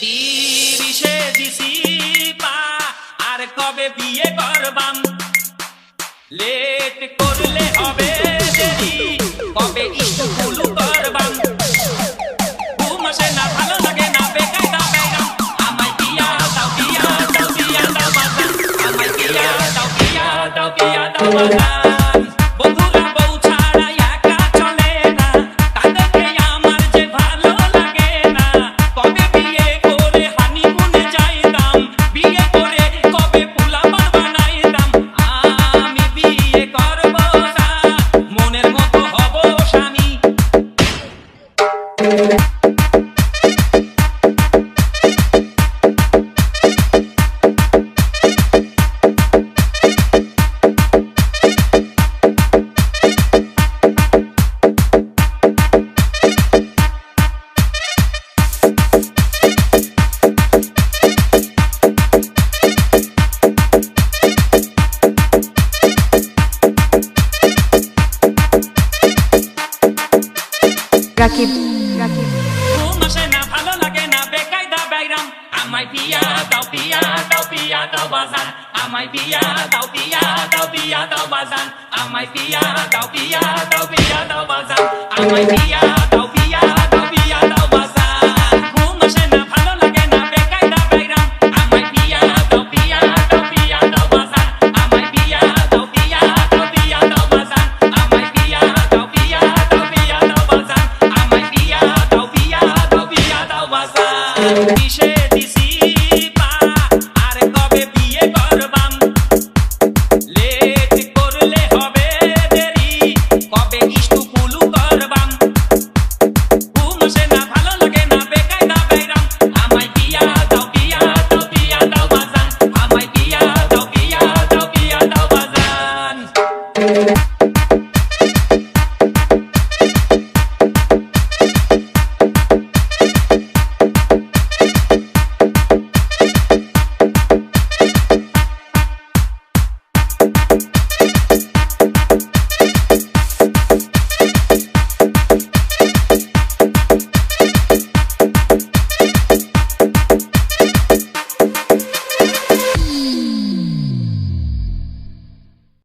তিরিশে দিছি পা আর কবে বিয়ে করবাম লেট করলে হবে দেরি কবে স্কুল করবাম ঘুম আসে না ভালো লাগে না বেকায়দা বেগম আমায় বিয়া দাও বিয়া দাও বিয়া দাও বাজান আমায় বিয়া দাও বিয়া দাও বিয়া দাও বাজান বন্ধুরা বউ ছাড়া একা চলে না তাদেরকে আমার যে ভালো লাগে না কবে বিয়ে করে হানিমুনে যাইতাম বিয়ে করে কবে পোলাপান বানাইতাম আমি বিয়ে করব না মনের মতো হব স্বামী রাকিব রাকিব ঘুম আসে না ভালো লাগে না বেকায়দা বেগম আমায় বিয়া দাও বিয়া দাও বিয়া দাও বাজান আমায় বিয়া দাও বিয়া দাও বিয়া দাও বাজান আমায় বিয়া দাও বিয়া দাও বিয়া দাও বাজান আমায় বিয়া দাও বিয়া দাও বিয়া দাও বাজান ঘুম আসে না ভালো লাগে না বেকায়দা বেগম আমায় বিয়া দাও বিয়া দাও বিয়া দাও বাজান আমায় বিয়া দাও বিয়া দাও বিয়া দাও বাজান আমায় বিয়া দাও বিয়া দাও বিয়া দাও বাজান আমায় বিয়া দাও বিয়া দাও বিয়া দাও বাজান